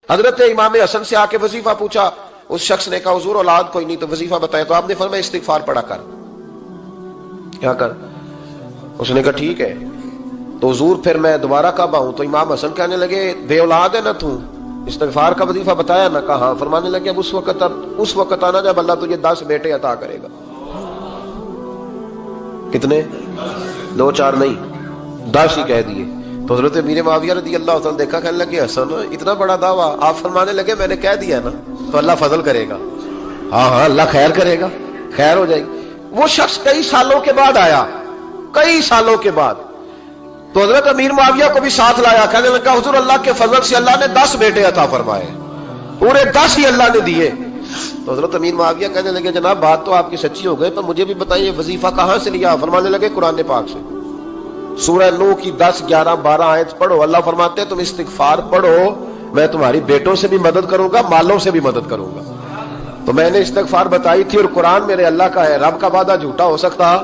حضرت امام حسن سے آ کے وظیفہ پوچھا، اس شخص نے کہا حضور اولاد کوئی نہیں تو وظیفہ بتایا، تو آپ نے فرمایا استغفار پڑھا کر، کیا کر؟ اس نے کہا ٹھیک ہے۔ تو حضور پھر میں دوبارہ کب آؤں؟ تو امام حسن کہنے لگے بے اولاد ہے نا تو، استغفار کا وظیفہ بتایا نا؟ کہا ہاں۔ فرمانے لگے اب اس وقت آنا جب اللہ تجھے 10 بیٹے عطا کرے گا۔ کتنے؟ 2 4 نہیں، 10 ہی کہہ دیے۔ تو حضرت امیر معاویہ رضی اللہ تعالیٰ دیکھا، کہنے لگے حسن اتنا بڑا دعویٰ؟ آپ فرمانے لگے میں نے کہہ دیا نا تو اللہ فضل کرے گا، ہاں ہاں اللہ خیر کرے گا، خیر ہو جائے گی۔ وہ شخص کئی سالوں کے بعد آیا، کئی سالوں کے بعد، تو حضرت امیر معاویہ کو بھی ساتھ لایا، کہنے لگا حضور اللہ کے فضل سے اللہ نے 10 بیٹے عطا فرمائے، پورے 10 ہی اللہ نے دیے۔ تو حضرت امیر معاویہ کہنے لگے جناب بات تو آپ کی سچی ہو گئی، پر مجھے بھی بتائیے وظیفہ کہاں سے لیا؟ فرمانے لگے قرآن پاک سے، سورہ نوح کی 10 11 12 آیت پڑھو۔ اللہ فرماتے ہیں تم استغفار پڑھو، میں تمہاری بیٹوں سے بھی مدد کروں گا، مالوں سے بھی مدد کروں گا۔ تو میں نے استغفار بتائی تھی، اور قرآن میرے اللہ کا ہے، رب کا وعدہ جھوٹا ہو سکتا؟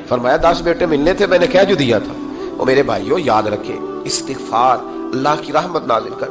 فرمایا 10 بیٹے ملنے تھے، میں نے کہہ جو دیا تھا۔ اور میرے بھائیوں یاد رکھیں، استغفار اللہ کی رحمت نازل کر۔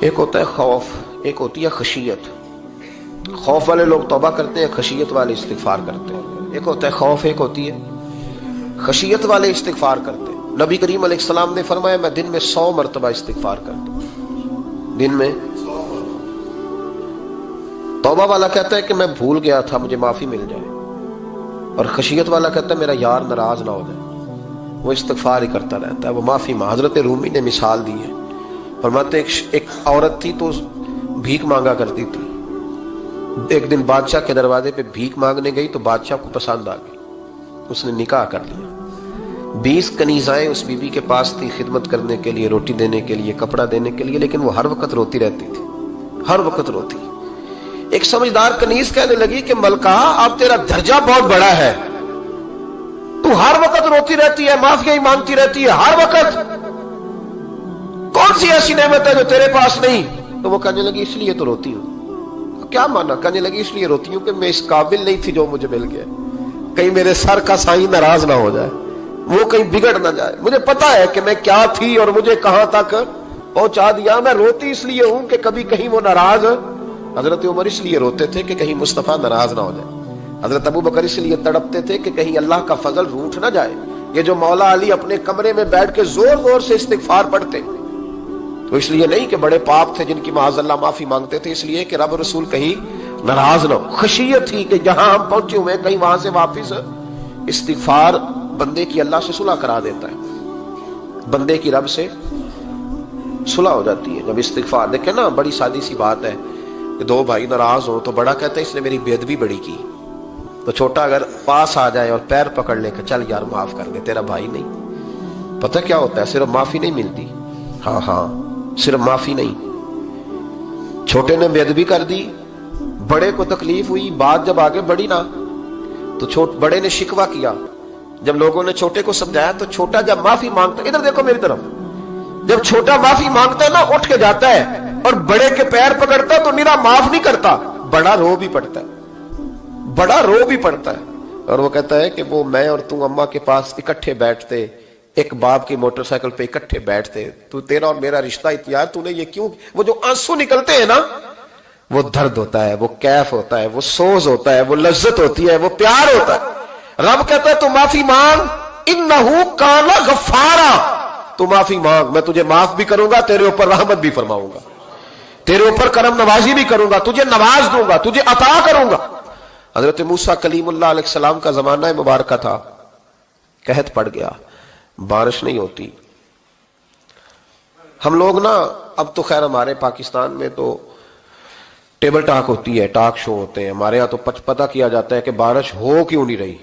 ایک ہوتا ہے خوف، ایک ہوتی ہے خشیت۔ خوف والے لوگ توبہ کرتے ہیں، خشیت والے استغفار کرتے ہیں۔ ایک ہوتا ہے خوف، ایک ہوتی ہے خشیت والے استغفار کرتے ہیں۔ نبی کریم علیہ السلام نے فرمایا میں دن میں 100 مرتبہ استغفار کرتا ہوں، دن میں۔ توبہ والا کہتا ہے کہ میں بھول گیا تھا، مجھے معافی مل جائے، اور خشیت والا کہتا ہے میرا یار ناراض نہ ہو جائے، وہ استغفار ہی کرتا رہتا ہے، وہ معافی مانگ۔ حضرت رومی نے مثال دی ہے، فرماتے ایک عورت تھی تو بھیک مانگا کرتی تھی، ایک دن بادشاہ کے دروازے پہ بھیک مانگنے گئی تو بادشاہ کو پسند آ گئی، اس نے نکاح کر لیا۔ 20 کنیزائیں اس بی بی کے پاس تھی خدمت کرنے کے لیے، روٹی دینے کے لیے، کپڑا دینے کے لیے، لیکن وہ ہر وقت روتی رہتی تھی، ہر وقت روتی۔ ایک سمجھدار کنیز کہنے لگی کہ ملکہ اب تیرا درجہ بہت بڑا ہے، تو ہر وقت روتی رہتی ہے، معافی مانگتی رہتی ہے ہر وقت، کون سی ایسی نعمت ہے جو تیرے پاس نہیں؟ تو وہ کہنے لگی اس لیے تو روتی ہوں۔ کیا مانا؟ کہنے لگی اس لیے روتی ہوں کہ میں اس قابل نہیں تھی جو مجھے مل گیا، کہیں میرے سر کا سائیں ناراض نہ ہو جائے، وہ کہیں بگڑ نہ جائے، مجھے پتا ہے کہ میں کیا تھی اور مجھے کہاں تک پہنچا دیا، میں روتی اس لیے ہوں کہ کبھی کہیں وہ ناراض۔ حضرت عمر اس لیے روتے تھے کہ کہیں مصطفیٰ ناراض نہ ہو جائے، حضرت ابو بکر اس لیے تڑپتے تھے کہ کہیں اللہ کا فضل روٹھ نہ جائے۔ یہ جو مولا علی اپنے کمرے میں بیٹھ کے زور زور سے استغفار پڑھتے تو اس لیے نہیں کہ بڑے پاپ تھے جن کی معاذ اللہ معافی مانگتے تھے، اس لیے کہ رب رسول کہیں ناراض نہ ہو۔ خشیت تھی کہ جہاں ہم پہنچے ہوئے کہیں وہاں سے واپس۔ استغفار بندے کی اللہ سے صلح کرا دیتا ہے، بندے کی رب سے صلح ہو جاتی ہے جب استغفار۔ دیکھیں نا بڑی سادی سی بات ہے کہ 2 بھائی ناراض ہو تو بڑا کہتا ہے اس نے میری بے ادبی بڑی کی، تو چھوٹا اگر پاس آ جائے اور پیر پکڑ لے کہ چل یار معاف کر دے، تیرا بھائی نہیں۔ پتہ کیا ہوتا ہے؟ صرف معافی نہیں ملتی، ہاں صرف معافی نہیں، چھوٹے نے بے ادبی کر دی، بڑے کو تکلیف ہوئی، بات جب آگے بڑھی نا تو بڑے نے شکوہ کیا، جب لوگوں نے چھوٹے کو سمجھایا تو چھوٹا جب معافی مانگتا، ادھر دیکھو میری طرف، جب چھوٹا معافی مانگتا ہے نا اٹھ کے جاتا ہے اور بڑے کے پیر پکڑتا تو میرا معاف نہیں کرتا، بڑا رو بھی پڑتا ہے، بڑا رو بھی پڑتا ہے، اور وہ کہتا ہے کہ وہ میں اور تم اماں کے پاس اکٹھے بیٹھتے، ایک باپ کی موٹر سائیکل پہ اکٹھے بیٹھتے، تو تیرا اور میرا رشتہ یار تو نے یہ کیوں؟ وہ جو آنسو نکلتے ہیں نا وہ درد ہوتا ہے، وہ کیف ہوتا ہے، وہ سوز ہوتا ہے، وہ لذت ہوتی ہے، وہ پیار ہوتا ہے۔ رب کہتا ہے تو معافی مانگ، انہو کان غفارا، تو معافی مانگ، میں تجھے معاف بھی کروں گا، تیرے اوپر رحمت بھی فرماؤں گا، تیرے اوپر کرم نوازی بھی کروں گا، تجھے نواز دوں گا، تجھے عطا کروں گا۔ حضرت موسیٰ کلیم اللہ علیہ السلام کا زمانہ مبارکہ تھا، قحط پڑ گیا، بارش نہیں ہوتی۔ ہم لوگ نا اب تو خیر ہمارے پاکستان میں تو ٹیبل ٹاک ہوتی ہے، ٹاک شو ہوتے ہیں، ہمارے ہاں تو پتہ کیا جاتا ہے کہ بارش ہو کیوں نہیں رہی،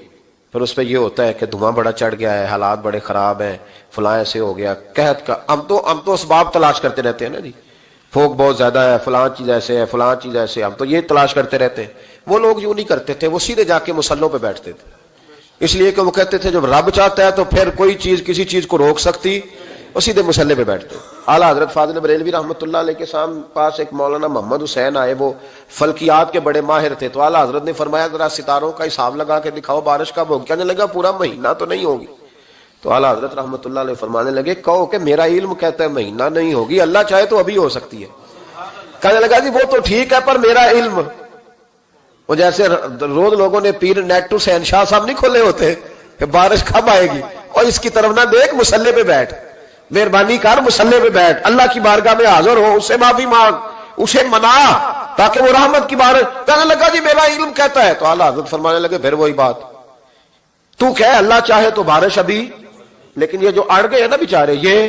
پھر اس پہ یہ ہوتا ہے کہ دھواں بڑا چڑھ گیا ہے، حالات بڑے خراب ہیں، فلاں ایسے ہو گیا، قحط کا۔ ہم تو اسباب تلاش کرتے رہتے ہیں نا جی، پھوک بہت زیادہ ہے، فلاں چیز ایسے ہے، فلاں چیز ایسے، ہم تو یہ تلاش کرتے رہتے ہیں۔ وہ لوگ یوں نہیں کرتے تھے، وہ سیدھے جا کے مصلوں پہ بیٹھتے تھے، اس لیے کہ وہ کہتے تھے جب رب چاہتا ہے تو پھر کوئی چیز کسی چیز کو روک سکتی، وہ سیدھے مصلے پہ بیٹھتے۔ اعلیٰ حضرت فاضل بریلوی رحمۃ اللہ علیہ کے پاس ایک مولانا محمد حسین آئے، وہ فلکیات کے بڑے ماہر تھے، تو اعلیٰ حضرت نے فرمایا ذرا ستاروں کا حساب لگا کے دکھاؤ بارش کب ہوگی؟ کہنے لگا پورا مہینہ تو نہیں ہوگی، تو اعلیٰ حضرت رحمت اللہ علیہ فرمانے لگے کہو کہ میرا علم کہتا ہے مہینہ نہیں ہوگی، اللہ چاہے تو ابھی ہو سکتی ہے۔ کہنے لگا جی وہ تو ٹھیک ہے پر میرا علم، وہ جیسے روز لوگوں نے پیر نیٹ ٹو سین شاہ صاحب نہیں کھولے ہوتے کہ بارش کب آئے گی، اور اس کی طرف نہ دیکھ، مصلے پہ بیٹھ، مہربانی کر مصلے پہ بیٹھ، اللہ کی بارگاہ میں حاضر ہو، اس سے معافی مانگ، اسے منا تاکہ وہ رحمت کی بارش۔ کہنے لگا جی میرا علم کہتا ہے۔ تو اعلیٰ حضرت فرمانے لگے پھر وہی بات، تو کہ اللہ چاہے تو بارش ابھی، لیکن یہ جو اڑ گئے ہیں نا بیچارے، یہ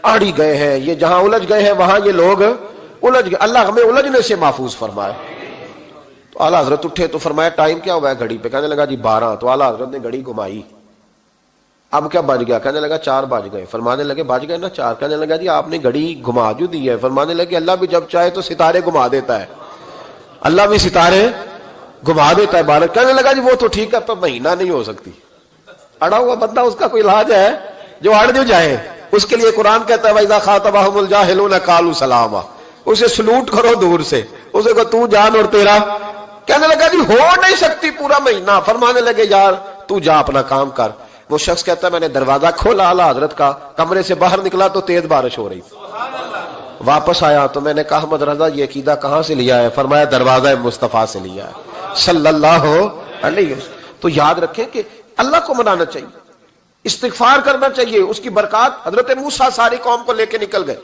اڑ ہی گئے ہیں، یہ جہاں الجھ گئے ہیں وہاں یہ لوگ الجھ گئے، اللہ ہمیں الجھنے سے محفوظ فرمائے۔ تو اعلیٰ حضرت اٹھے تو فرمایا ٹائم کیا ہوا ہے گھڑی پہ؟ کہنے لگا جی 12۔ تو اعلیٰ حضرت نے گھڑی گھمائی، اب کیا بج گیا؟ کہنے لگا 4 بج گئے۔ فرمانے لگے بج گئے نا 4۔ کہنے لگا جی آپ نے گھڑی گھما جو دی ہے۔ فرمانے لگے اللہ بھی جب چاہے تو ستارے گھما دیتا ہے، اللہ بھی ستارے گھما دیتا ہے بارش۔ کہنے لگا جی وہ تو ٹھیک ہے پر مہینہ نہیں ہو سکتی۔ اڑا ہوا بندہ، اس کا کوئی علاج ہے؟ جو اڑ جو جائے اس کے لیے قرآن کہتا ہے وَإِذَا خَاطَبَهُمُ الْجَاهِلُونَ قَالُوا سَلَامًا، اسے سلوٹ کرو دور سے، اسے کہو تو جان اور تیرا۔ کہنے لگا جی ہو نہیں سکتی پورا مہینہ۔ فرمانے لگے یار تو جا اپنا کام کر۔ وہ شخص کہتا ہے میں نے دروازہ کھولا اعلیٰ حضرت کا، کمرے سے باہر نکلا تو تیز بارش ہو رہی، واپس آیا تو میں نے کہا احمد رضا یہ عقیدہ کہاں سے لیا ہے؟ فرمایا دروازہ مصطفیٰ سے لیا ہے صلی اللہ علیہ وسلم۔ تو یاد رکھیں کہ اللہ کو منانا چاہیے، استغفار کرنا چاہیے، اس کی برکات۔ حضرت موسیٰ ساری قوم کو لے کے نکل گئے۔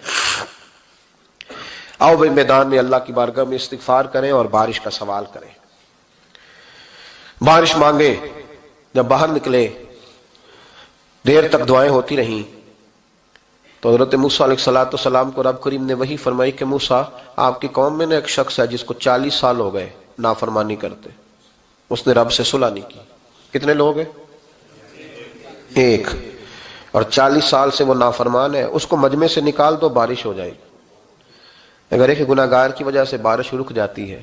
آؤ بھائی میدان میں اللہ کی بارگاہ میں استغفار کریں اور بارش کا سوال کریں، بارش مانگیں۔ جب باہر نکلے دیر تک دعائیں ہوتی رہیں تو حضرت موسیٰ علیہ السلام کو رب کریم نے وحی فرمائی کہ موسیٰ آپ کی قوم میں نے ایک شخص ہے جس کو 40 سال ہو گئے نافرمانی کرتے، اس نے رب سے صلح نہیں کی۔ کتنے لوگ ہیں؟ ایک، اور 40 سال سے وہ نافرمان ہے، اس کو مجمع سے نکال دو بارش ہو جائے گی۔ اگر ایک گناہگار کی وجہ سے بارش رک جاتی ہے،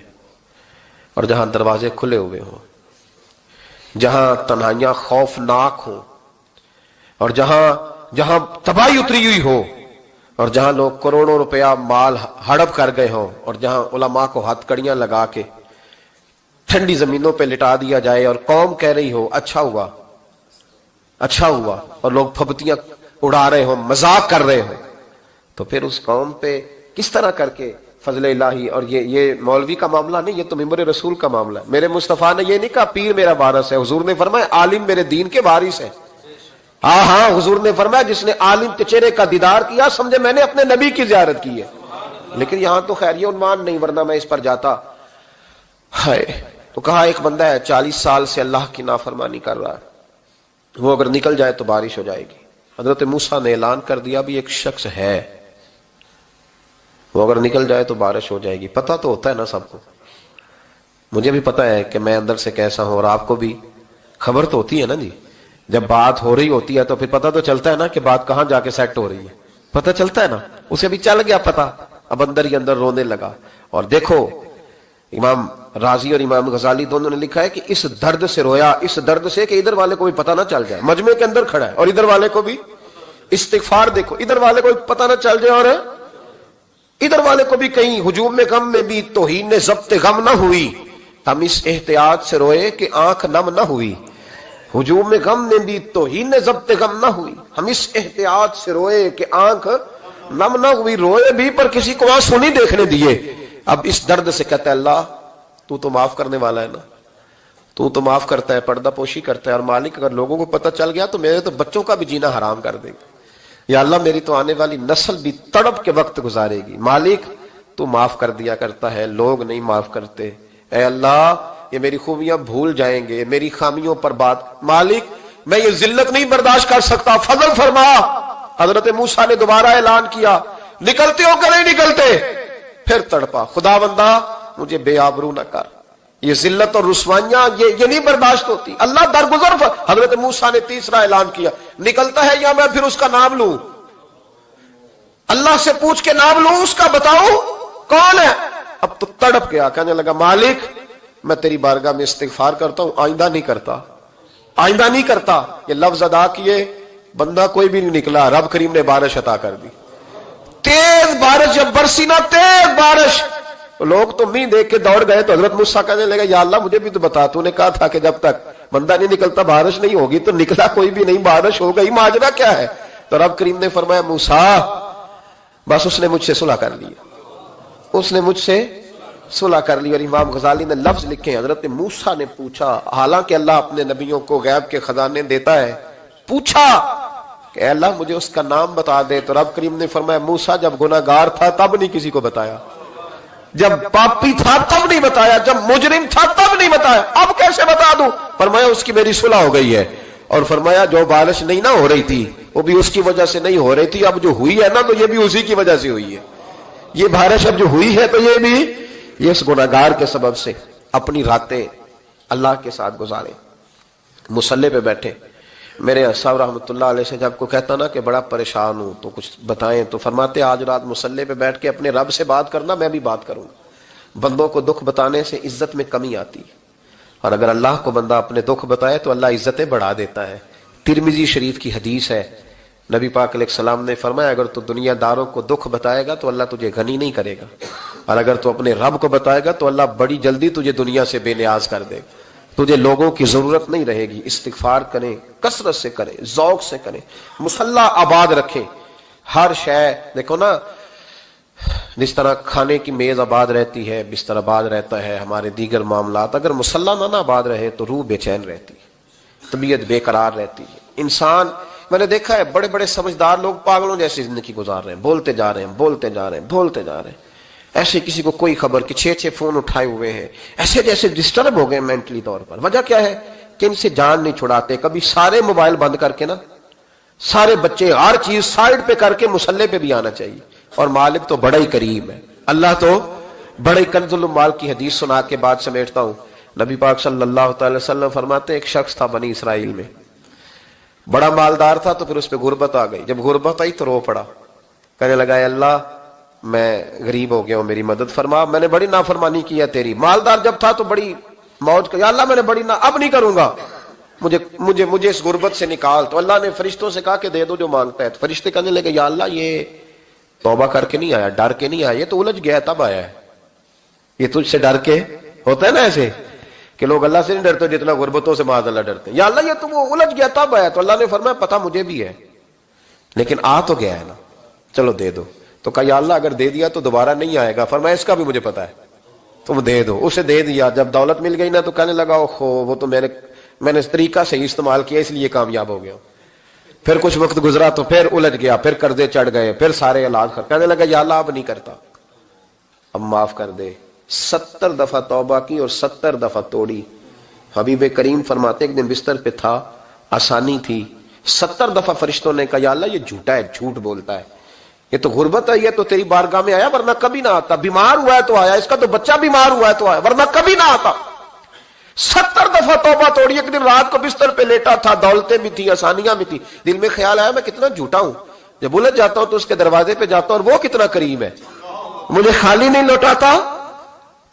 اور جہاں دروازے کھلے ہوئے ہوں، جہاں تنہائیاں خوفناک ہوں، اور جہاں تباہی اتری ہوئی ہو، اور جہاں لوگ کروڑوں روپیہ مال ہڑپ کر گئے ہوں، اور جہاں علماء کو ہتھ کڑیاں لگا کے ٹھنڈی زمینوں پہ لٹا دیا جائے اور قوم کہہ رہی ہو اچھا ہوا اچھا ہوا، اور لوگ پھبتیاں اڑا رہے ہوں، مذاق کر رہے ہوں، تو پھر اس قوم پہ کس طرح کر کے فضل الہی۔ اور یہ مولوی کا معاملہ نہیں، یہ تو ممبر رسول کا معاملہ ہے۔ میرے مصطفیٰ نے یہ نہیں کہا پیر میرا وارث ہے، حضور نے فرمایا عالم میرے دین کے وارث ہے۔ ہاں حضور نے فرمایا جس نے عالم کے چہرے کا دیدار کیا سمجھے میں نے اپنے نبی کی زیارت کی ہے۔ لیکن یہاں تو خیر یہ عنوان نہیں، ورنہ میں اس پر جاتا ہے۔ تو کہا ایک بندہ ہے 40 سال سے اللہ کی نافرمانی کر رہا ہے، وہ اگر نکل جائے تو بارش ہو جائے گی۔ حضرت موسیٰ نے اعلان کر دیا بھی ایک شخص ہے، وہ اگر نکل جائے تو بارش ہو جائے گی۔ پتہ تو ہوتا ہے نا سب کو، مجھے بھی پتہ ہے کہ میں اندر سے کیسا ہوں، اور آپ کو بھی خبر تو ہوتی ہے نا جی۔ جب بات ہو رہی ہوتی ہے تو پھر پتہ تو چلتا ہے نا کہ بات کہاں جا کے سیٹ ہو رہی ہے، پتہ چلتا ہے نا۔ اسے بھی چل گیا پتہ، اب اندر ہی اندر رونے لگا۔ اور دیکھو امام رازی اور امام غزالی دونوں نے لکھا ہے کہ اس درد سے رویا، اس درد سے کہ ادھر والے کو بھی پتہ نہ چل جائے، مجمع کے اندر کھڑا ہے اور ادھر والے کو بھی استغفار، دیکھو ادھر والے کو بھی پتہ نہ چل جائے اور ادھر والے کو بھی کہیں ہجوم میں غم میں بھی توہین نے ضبط غم نہ ہوئی۔ ہم اس احتیاط سے روئے کہ آنکھ نم نہ ہوئی، ہجوم میں غم میں بھی توہین نے ضبط غم نہ ہوئی۔ ہم اس احتیاط سے روئے کہ آنکھ نم نہ ہوئی، روئے بھی پر کسی کو آنسو نہیں دیکھنے دیے۔ اب اس درد سے کہتا ہے اللہ تو معاف کرنے والا ہے نا، تو معاف کرتا ہے، پردہ پوشی کرتا ہے، اور مالک اگر لوگوں کو پتہ چل گیا تو میرے تو بچوں کا بھی جینا حرام کر دے گا، یا اللہ میری تو آنے والی نسل بھی تڑپ کے وقت گزارے گی۔ مالک تو معاف کر دیا کرتا ہے، لوگ نہیں معاف کرتے، اے اللہ یہ میری خوبیاں بھول جائیں گے، میری خامیوں پر بات، مالک میں یہ ذلت نہیں برداشت کر سکتا، فضل فرما۔ حضرت موسیٰ نے دوبارہ اعلان کیا نکلتے ہو کہ نہیں نکلتے؟ پھر تڑپا خدا بندہ مجھے بے آبرو نہ کر، یہ ذلت اور رسوائیاں یہ نہیں برداشت ہوتی، اللہ درگزر۔ حضرت موسیٰ نے تیسرا اعلان کیا نکلتا ہے یا میں پھر اس کا نام لوں، اللہ سے پوچھ کے نام لوں اس کا، بتاؤ کون ہے؟ اب تو تڑپ گیا، کہنے لگا مالک میں تیری بارگاہ میں استغفار کرتا ہوں، آئندہ نہیں کرتا، آئندہ نہیں کرتا۔ یہ لفظ ادا کیے، بندہ کوئی بھی نہیں نکلا، رب کریم نے بارش عطا کر دی، تیز بارش، جب برسی نا تیز بارش، لوگ تو می دیکھ کے دوڑ گئے تو حضرت موسیٰ کہنے لگا یا اللہ مجھے بھی تو بتا، تو نے کہا تھا کہ جب تک بندہ نہیں نکلتا بارش نہیں ہوگی، تو نکلا کوئی بھی نہیں، بارش ہو گئی، ماجرا کیا ہے؟ تو رب کریم نے فرمایا موسیٰ بس اس نے مجھ سے صلح کر لی، اس نے مجھ سے صلح کر لی۔ اور امام غزالی نے لفظ لکھے، حضرت موسیٰ نے پوچھا، حالانکہ اللہ اپنے نبیوں کو غیب کے خزانے دیتا ہے، پوچھا کہ اے اللہ مجھے اس کا نام بتا دے، تو رب کریم نے فرمایا موسیٰ جب گناہگار تھا تب نہیں کسی کو بتایا، جب پاپی تھا تب نہیں بتایا، جب مجرم تھا تب نہیں بتایا، اب کیسے بتا دوں؟ فرمایا اس کی میری صلح ہو گئی ہے، اور فرمایا جو بارش نہیں نہ ہو رہی تھی وہ بھی اس کی وجہ سے نہیں ہو رہی تھی، اب جو ہوئی ہے نا تو یہ بھی اسی کی وجہ سے ہوئی ہے، یہ بارش اب جو ہوئی ہے تو یہ بھی یہ اس گناہگار کے سبب سے۔ اپنی راتیں اللہ کے ساتھ گزارے، مصلی پہ بیٹھے۔ میرے صاحب رحمۃ اللہ علیہ سے جب کو کہتا نا کہ بڑا پریشان ہوں تو کچھ بتائیں، تو فرماتے آج رات مصلی پہ بیٹھ کے اپنے رب سے بات کرنا، میں بھی بات کروں گا۔ بندوں کو دکھ بتانے سے عزت میں کمی آتی ہے، اور اگر اللہ کو بندہ اپنے دکھ بتائے تو اللہ عزتیں بڑھا دیتا ہے۔ ترمذی شریف کی حدیث ہے، نبی پاک علیہ السلام نے فرمایا اگر تو دنیا داروں کو دکھ بتائے گا تو اللہ تجھے غنی نہیں کرے گا، اور اگر تو اپنے رب کو بتائے گا تو اللہ بڑی جلدی تجھے دنیا سے بے نیاز کر دے گا، تجھے لوگوں کی ضرورت نہیں رہے گی۔ استغفار کریں، کثرت سے کریں، ذوق سے کریں، مصلی آباد رکھیں، ہر شے دیکھو نا، جس طرح کھانے کی میز آباد رہتی ہے، بستر آباد رہتا ہے، ہمارے دیگر معاملات، اگر مصلی نہ آباد رہے تو روح بے چین رہتی ہے، طبیعت بے قرار رہتی ہے۔ انسان میں نے دیکھا ہے بڑے بڑے سمجھدار لوگ پاگلوں جیسی زندگی گزار رہے ہیں، بولتے جا رہے ہیں، بولتے جا رہے ہیں، بولتے جا رہے ہیں، ایسے کسی کو کوئی خبر کہ 6 فون اٹھائے ہوئے ہیں، ایسے جیسے ڈسٹرب ہو گئے مینٹلی طور پر۔ وجہ کیا ہے کہ ان سے جان نہیں چھڑاتے۔ کبھی سارے موبائل بند کر کے نا، سارے بچے ہر چیز سائڈ پہ کر کے مصلی پہ بھی آنا چاہیے، اور مالک تو بڑا ہی کریم ہے، اللہ تو بڑا ہی کنز المال کی حدیث سنا کے بعد سمیٹتا ہوں۔ نبی پاک صلی اللہ تعالی وسلم فرماتے ایک شخص تھا بنی اسرائیل میں، بڑا مالدار تھا، تو پھر اس پہ غربت آ گئی۔ جب غربت آئی تو رو پڑا، کہنے لگا اے اللہ میں غریب ہو گیا ہوں، میری مدد فرما، میں نے بڑی نافرمانی کی ہے تیری۔ مالدار جب تھا تو بڑی موج کہ یا اللہ میں نے بڑی اب نہیں کروں گا، مجھے اس غربت سے نکال۔ تو اللہ نے فرشتوں سے کہا کہ دے دو جو مانگتا ہے۔ تو فرشتے کہنے لگے یا اللہ یہ توبہ کر کے نہیں آیا، ڈر کے نہیں آیا، یہ تو الجھ گیا تب آیا ہے، یہ تجھ سے ڈر کے ہوتا ہے نا ایسے کہ لوگ اللہ سے نہیں ڈرتے جتنا غربتوں سے معاذ اللہ ڈرتے ہیں۔ یا اللہ یہ تو وہ الجھ گیا تب آیا۔ تو اللہ نے فرمایا پتہ مجھے بھی ہے، لیکن آ تو گیا ہے نا، چلو دے دو۔ تو کہا یا اللہ اگر دے دیا تو دوبارہ نہیں آئے گا۔ فرمایا اس کا بھی مجھے پتا ہے، تم دے دو۔ اسے دے دیا۔ جب دولت مل گئی نا تو کہنے لگا اوہو وہ تو میں نے اس طریقہ سے استعمال کیا اس لیے کامیاب ہو گیا۔ پھر کچھ وقت گزرا تو پھر الجھ گیا، پھر قرضے چڑھ گئے، پھر سارے علاج کہنے لگا یا اللہ اب نہیں کرتا، اب معاف کر دے۔ 70 دفعہ توبہ کی اور 70 دفعہ توڑی۔ حبیب کریم فرماتے ایک دن بستر پہ تھا، آسانی تھی، 70 دفعہ فرشتوں نے کہا یا اللہ یہ جھوٹا ہے، جھوٹ بولتا ہے، یہ تو غربت ہے، یہ تو تیری بارگاہ میں آیا ورنہ کبھی نہ آتا، بیمار ہوا ہے تو آیا، اس کا تو بچہ بیمار ہوا ہے تو آیا ورنہ کبھی نہ آتا۔ 70 دفعہ توبہ توڑی۔ ایک دن رات کو بستر پہ لیٹا تھا، دولتیں بھی تھی، آسانیاں بھی تھی، دل میں خیال آیا میں کتنا جھوٹا ہوں، جب الجھ جاتا ہوں تو اس کے دروازے پہ جاتا ہوں اور وہ کتنا کریم ہے، مجھے خالی نہیں لوٹاتا۔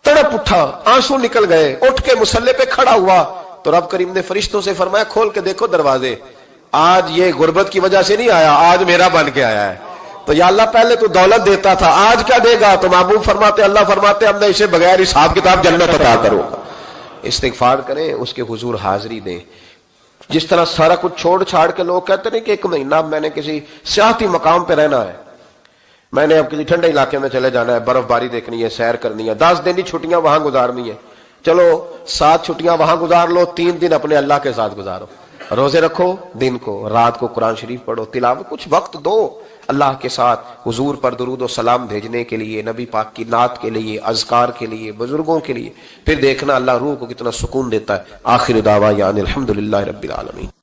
تڑپ اٹھا، آنسو نکل گئے، اٹھ کے مصلی پہ کھڑا ہوا تو رب کریم نے فرشتوں سے فرمایا کھول کے دیکھو دروازے، آج یہ غربت کی وجہ سے نہیں آیا، آج میرا بن کے آیا ہے۔ تو یا اللہ پہلے تو دولت دیتا تھا، آج کیا دے گا؟ تو محبوب فرماتے اللہ فرماتے ہم نے اسے بغیر حساب کتاب جنت عطا کروں گا۔ استغفار کریں، اس کے حضور حاضری دیں۔ جس طرح سارا کچھ چھوڑ چھاڑ کے لوگ کہتے ہیں کہ 1 مہینہ میں نے کسی سیاحتی مقام پہ رہنا ہے، میں نے اب کسی ٹھنڈے علاقے میں چلے جانا ہے، برف باری دیکھنی ہے، سیر کرنی ہے، 10 دن کی چھٹیاں وہاں گزارنی ہے، چلو 7 چھٹیاں وہاں گزار لو، 3 دن اپنے اللہ کے ساتھ گزارو، روزے رکھو، دن کو رات کو قرآن شریف پڑھو، تلاوت، کچھ وقت دو اللہ کے ساتھ، حضور پر درود و سلام بھیجنے کے لیے، نبی پاک کی نعت کے لیے، اذکار کے لیے، بزرگوں کے لیے، پھر دیکھنا اللہ روح کو کتنا سکون دیتا ہے۔ آخر دعوانا الحمدللہ رب العالمین۔